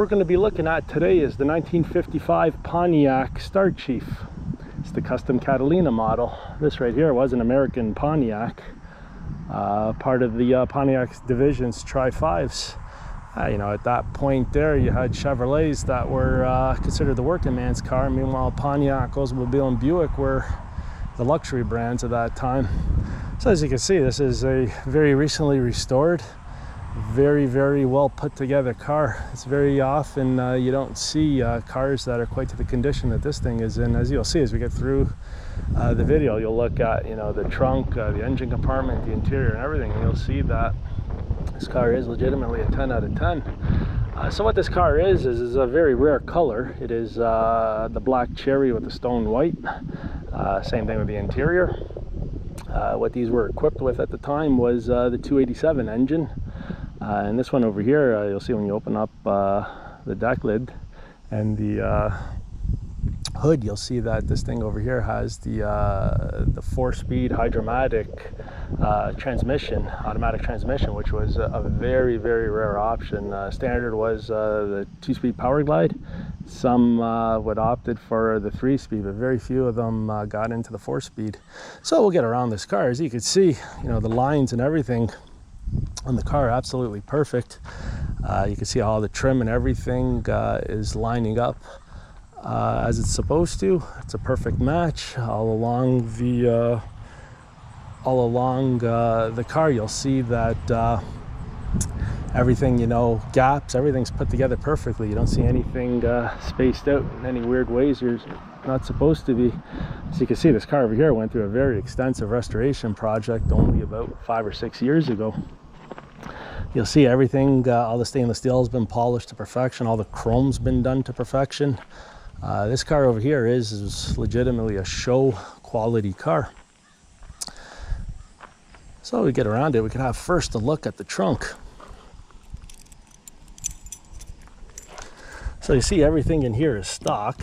we're going to be looking at today is the 1955 Pontiac StarChief. It's the Custom Catalina model. This right here was an American Pontiac, part of the Pontiac division's Tri-5s. You know, at that point there, you had Chevrolets that were considered the working man's car. Meanwhile, Pontiac, Oldsmobile, and Buick were the luxury brands at that time. So as you can see, this is a very recently restored, very well put together car. It's very often you don't see cars that are quite to the condition that this thing is in. As you'll see as we get through the video, you'll look at, you know, the trunk, the engine compartment, the interior, and everything, and you'll see that this car is legitimately a 10 out of 10. So what this car is a very rare color. It is the black cherry with the stone white. Same thing with the interior. What these were equipped with at the time was the 287 engine. And this one over here, you'll see when you open up the deck lid and the hood, you'll see that this thing over here has the 4-speed Hydromatic transmission, automatic transmission, which was a very rare option. Standard was the 2-speed Power Glide. Some would opted for the 3-speed, but very few of them got into the 4-speed. So we'll get around this car. As you can see, you know, the lines and everything on the car are absolutely perfect. You can see all the trim and everything is lining up as it's supposed to. It's a perfect match all along the car. You'll see that everything, you know, gaps, everything's put together perfectly. You don't see anything spaced out in any weird ways you're not supposed to be. As you can see, this car over here went through a very extensive restoration project only about 5 or 6 years ago. You'll see everything, all the stainless steel has been polished to perfection, all the chrome's been done to perfection. This car over here is legitimately a show quality car. So we get around it, we can have first a look at the trunk. So you see everything in here is stock.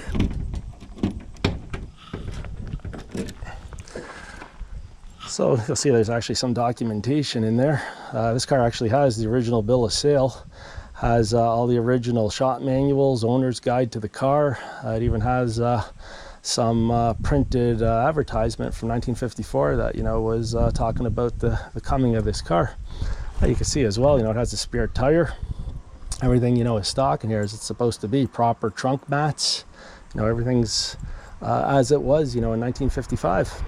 So you'll see there's actually some documentation in there. This car actually has the original bill of sale, has all the original shop manuals, owner's guide to the car. It even has some printed advertisement from 1954 that, you know, was talking about the coming of this car. You can see as well, you know, it has a spare tire. Everything, you know, is stock in here as it's supposed to be. Proper trunk mats, you know, everything's as it was, you know, in 1955.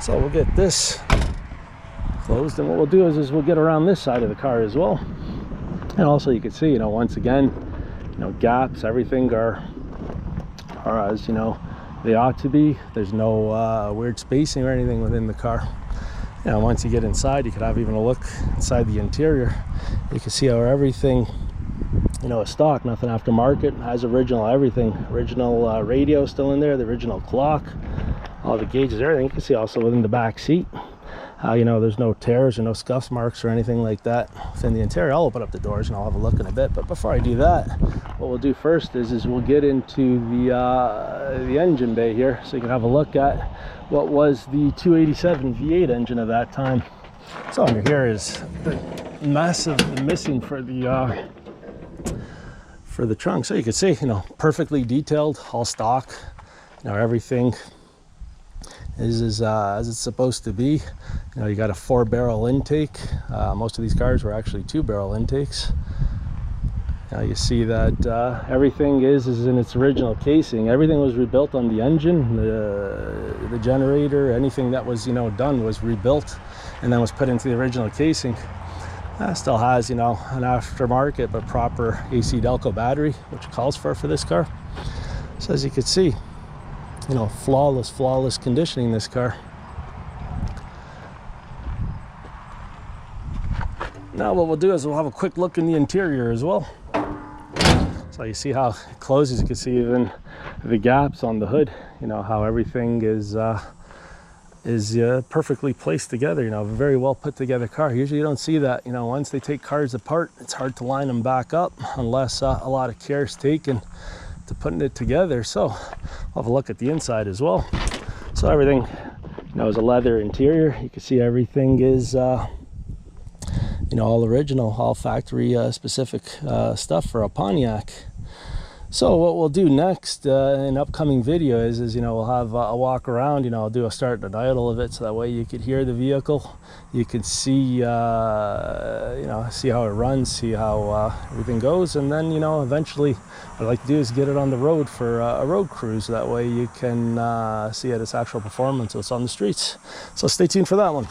So we'll get this closed, and what we'll do is we'll get around this side of the car as well. And also you can see, you know, once again, you know, gaps, everything are as, you know, they ought to be. There's no weird spacing or anything within the car. You know, once you get inside, you could have even a look inside the interior. You can see how everything, you know, is stock, nothing aftermarket, has original everything. Original radio still in there, the original clock, all the gauges, everything. You can see also within the back seat, you know, there's no tears or no scuff marks or anything like that within the interior. I'll open up the doors and I'll have a look in a bit, but before I do that, what we'll do first is we'll get into the engine bay here, so you can have a look at what was the 287 V8 engine of that time. So under here is the massive missing for the trunk. So you can see, you know, perfectly detailed, all stock. You know, everything is as it's supposed to be. You know, you got a 4-barrel intake. Most of these cars were actually 2-barrel intakes. You see that everything is in its original casing. Everything was rebuilt on the engine, the generator, anything that was, you know, done was rebuilt and then was put into the original casing. Still has, you know, an aftermarket but proper AC Delco battery, which calls for this car. So as you can see, you know, flawless conditioning this car. Now what we'll do is we'll have a quick look in the interior as well. So you see how it closes. You can see even the gaps on the hood, you know, how everything is perfectly placed together. You know, a very well put together car. Usually you don't see that. You know, once they take cars apart, it's hard to line them back up unless a lot of care is taken to putting it together. So I'll have a look at the inside as well. So everything, you know, is a leather interior. You can see everything is you know, all original, all factory specific stuff for a Pontiac. So what we'll do next in upcoming videos is, you know, we'll have a walk around. You know, I'll do a start and idle of it, so that way you could hear the vehicle, you could see, you know, see how it runs, see how everything goes, and then, you know, eventually what I'd like to do is get it on the road for a road cruise. That way you can see it, its actual performance, what's on the streets. So stay tuned for that one.